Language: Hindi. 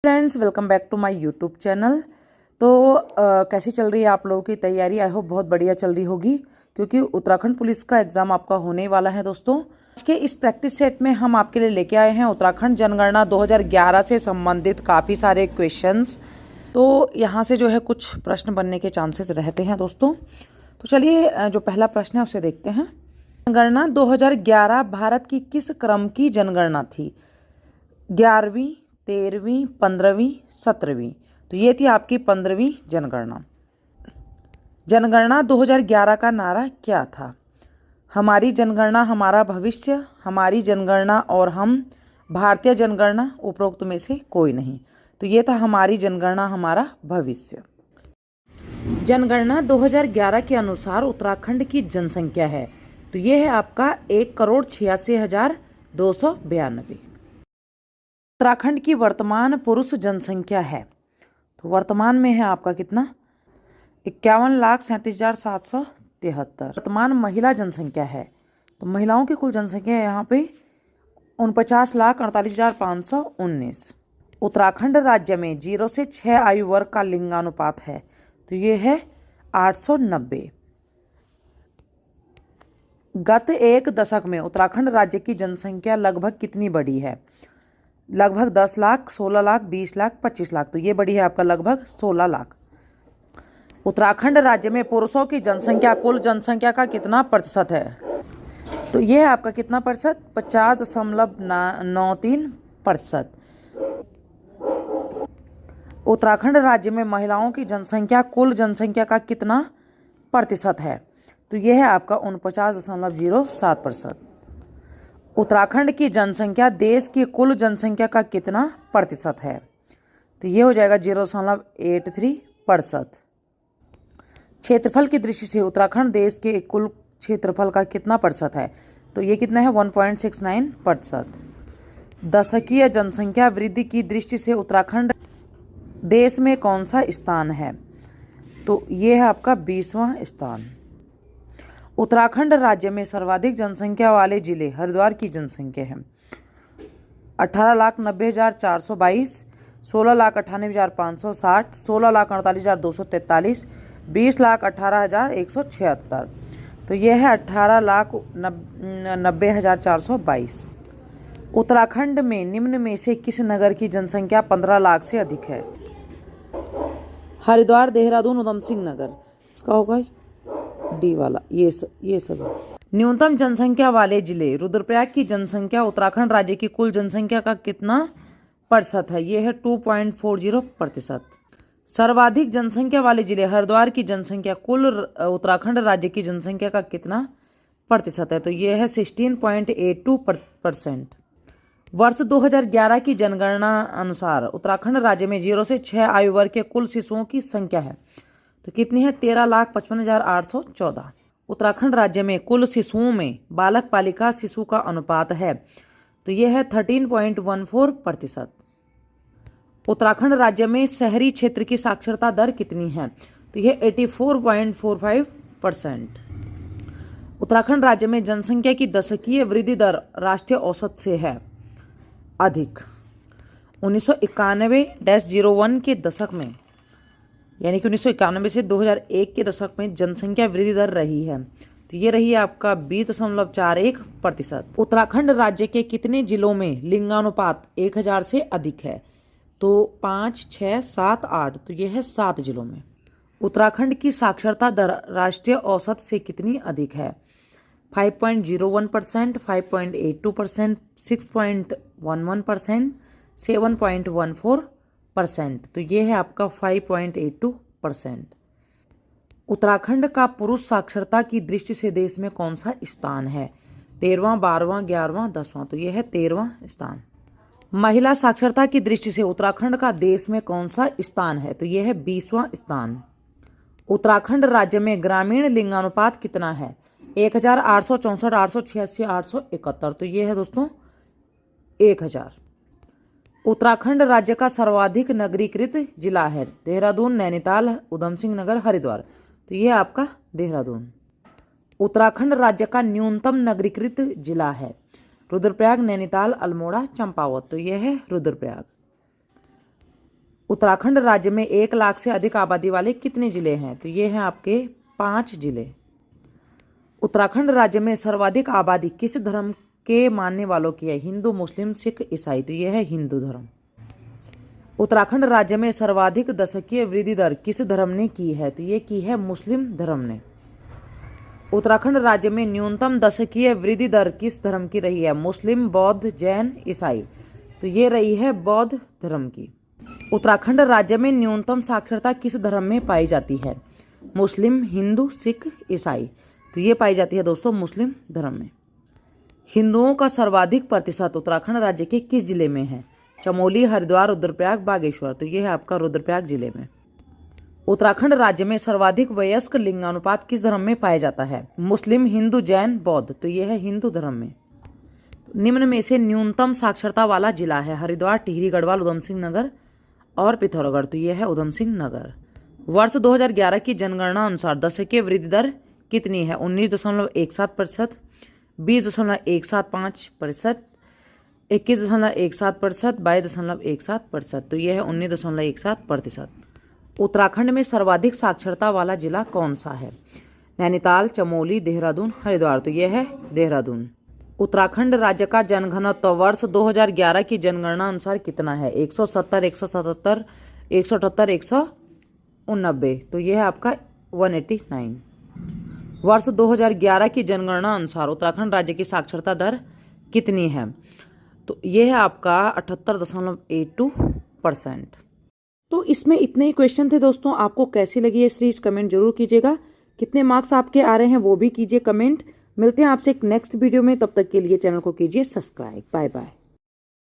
Friends, welcome back to my YouTube channel. तो कैसी चल रही है आप लोगों की तैयारी? आई होप बहुत बढ़िया चल रही होगी, क्योंकि उत्तराखंड पुलिस का एग्ज़ाम आपका होने वाला है। दोस्तों, आज के इस प्रैक्टिस सेट में हम आपके लिए लेके आए हैं उत्तराखंड जनगणना 2011 से संबंधित काफ़ी सारे क्वेश्चंस। तो यहाँ से जो है कुछ प्रश्न बनने के चांसेस रहते हैं दोस्तों। तो चलिए, जो पहला प्रश्न है उसे देखते हैं। जनगणना 2011 भारत की किस क्रम की जनगणना थी? 11वीं, 13वीं, 15वीं, 17वीं? तो ये थी आपकी 15वीं जनगणना। जनगणना 2011 का नारा क्या था? हमारी जनगणना हमारा भविष्य, हमारी जनगणना और हम, भारतीय जनगणना, उपरोक्त में से कोई नहीं। तो ये था हमारी जनगणना हमारा भविष्य। जनगणना 2011 के अनुसार उत्तराखंड की जनसंख्या है, तो ये है आपका 1,86,292। उत्तराखंड की वर्तमान पुरुष जनसंख्या है, तो वर्तमान में है आपका कितना? 51,37,773। वर्तमान महिला जनसंख्या है, तो महिलाओं की कुल जनसंख्या है यहाँ पे 49,48,519। उत्तराखंड राज्य में 0 से 6 आयु वर्ग का लिंगानुपात है, तो ये है 890। गत एक दशक में उत्तराखंड राज्य की जनसंख्या लगभग कितनी बढ़ी है? लगभग 10 लाख, 16 लाख, 20 लाख, 25 लाख। तो ये बढ़ी है आपका लगभग 16 लाख। उत्तराखंड राज्य में पुरुषों की जनसंख्या कुल जनसंख्या का कितना प्रतिशत है? तो ये है आपका कितना प्रतिशत? 50.93%। उत्तराखंड राज्य में महिलाओं की जनसंख्या कुल जनसंख्या का कितना प्रतिशत है? तो ये है आपका 49.07%। उत्तराखंड की जनसंख्या देश की कुल जनसंख्या का कितना प्रतिशत है? तो ये हो जाएगा 0.83%। क्षेत्रफल की दृष्टि से उत्तराखंड देश के कुल क्षेत्रफल का कितना प्रतिशत है? तो ये कितना है? 1.69%। दशकीय जनसंख्या वृद्धि की दृष्टि से उत्तराखंड देश में कौन सा स्थान है? तो ये है आपका 20वां स्थान। उत्तराखंड राज्य में सर्वाधिक जनसंख्या वाले जिले हरिद्वार की जनसंख्या है 18,90,422, 16,98,560, 16,48,243, 20,18,176। तो यह है 18,90,422। उत्तराखंड में निम्न में से किस नगर की जनसंख्या 15 लाख से अधिक है? हरिद्वार, देहरादून, उधम सिंह नगर। इसका होगा डी वाला, ये सब। न्यूनतम जनसंख्या वाले जिले रुद्रप्रयाग की जनसंख्या उत्तराखंड राज्य की कुल जनसंख्या का कितना प्रतिशत है? ये है 2.40%। सर्वाधिक जनसंख्या वाले जिले हरिद्वार की जनसंख्या कुल उत्तराखंड राज्य की जनसंख्या का कितना प्रतिशत है? तो ये है 16.82%। वर्ष 2011 की जनगणना अनुसार उत्तराखंड राज्य में 0 से 6 आयु वर्ग के कुल शिशुओं की संख्या है, तो कितनी है? 13,55,814। उत्तराखंड राज्य में कुल शिशुओं में बालक बालिका शिशु का अनुपात है, तो यह है 13.14%। उत्तराखंड राज्य में शहरी क्षेत्र की साक्षरता दर कितनी है? तो यह 84.45%। उत्तराखंड राज्य में जनसंख्या की दशकीय वृद्धि दर राष्ट्रीय औसत से है अधिक। 1991-01 के दशक में, यानी कि 1991 से 2001 के दशक में जनसंख्या वृद्धि दर रही है, तो ये रही है आपका 20.41%। उत्तराखंड राज्य के कितने जिलों में लिंगानुपात 1000 से अधिक है? तो 5, 6, 7, 8। तो ये है 7 जिलों में। उत्तराखंड की साक्षरता दर राष्ट्रीय औसत से कितनी अधिक है? 5.01%, 5.82%, 6.11%, 7.14%। तो ये है आपका 5.82%। उत्तराखंड का पुरुष साक्षरता की दृष्टि से देश में कौन सा स्थान है? 13वां, 12वां, 11वां, 10वां? तो यह है 13वां स्थान। महिला साक्षरता की दृष्टि से उत्तराखंड का देश में कौन सा स्थान है? तो यह है 20वां स्थान। उत्तराखंड राज्य में ग्रामीण लिंगानुपात कितना है? 1,864, 886, 871। तो ये है दोस्तों 1000। उत्तराखंड राज्य का सर्वाधिक नगरीकृत जिला है देहरादून, नैनीताल, उधम सिंह नगर, हरिद्वार। तो ये आपका देहरादून। उत्तराखंड राज्य का न्यूनतम नगरीकृत जिला है रुद्रप्रयाग, नैनीताल, अल्मोड़ा, चंपावत। तो यह है रुद्रप्रयाग। उत्तराखंड राज्य में 1 लाख से अधिक आबादी वाले कितने जिले हैं? तो ये हैं आपके 5 जिले। उत्तराखंड राज्य में सर्वाधिक आबादी किस धर्म के मानने वालों की है? हिंदू, मुस्लिम, सिख, ईसाई। तो ये है हिंदू धर्म। उत्तराखंड राज्य में सर्वाधिक दशकीय वृद्धि दर किस धर्म ने की है? तो ये की है मुस्लिम धर्म ने। उत्तराखंड राज्य में न्यूनतम दशकीय वृद्धि दर किस धर्म की रही है? मुस्लिम, बौद्ध, जैन, ईसाई। तो ये रही है बौद्ध धर्म की। उत्तराखंड राज्य में न्यूनतम साक्षरता किस धर्म में पाई जाती है? मुस्लिम, हिंदू, सिख, ईसाई। तो ये पाई जाती है दोस्तों मुस्लिम धर्म में। हिंदुओं का सर्वाधिक प्रतिशत उत्तराखंड राज्य के किस जिले में है? चमोली, हरिद्वार, रुद्रप्रयाग, बागेश्वर। तो ये है आपका रुद्रप्रयाग जिले में। उत्तराखंड राज्य में सर्वाधिक वयस्क लिंगानुपात किस धर्म में पाया जाता है? मुस्लिम, हिंदू, जैन, बौद्ध। तो ये है हिंदू धर्म में। निम्न में से न्यूनतम साक्षरता वाला जिला है? हरिद्वार, टिहरी, गढ़वाल, उधम सिंह नगर और पिथौरागढ़। तो ये है उधम सिंह नगर। वर्ष 2011 की जनगणना अनुसार दशकीय वृद्धि दर कितनी है? 19.17%, 20.175%, 21.17%, 22.17%। तो यह है 19.17%। उत्तराखंड में सर्वाधिक साक्षरता वाला जिला कौन सा है? नैनीताल, चमोली, देहरादून, हरिद्वार। तो यह है देहरादून। उत्तराखंड राज्य का जनघनत्व वर्ष 2011 की जनगणना अनुसार कितना है? 170, 177, 178, 189। तो यह है आपका 189। वर्ष 2011 की जनगणना अनुसार उत्तराखंड राज्य की साक्षरता दर कितनी है? तो यह है आपका 78.82%। तो इसमें इतने ही क्वेश्चन थे दोस्तों। आपको कैसी लगी ये सीरीज कमेंट जरूर कीजिएगा। कितने मार्क्स आपके आ रहे हैं वो भी कीजिए कमेंट। मिलते हैं आपसे एक नेक्स्ट वीडियो में, तब तक के लिए चैनल को कीजिए सब्सक्राइब। Bye bye.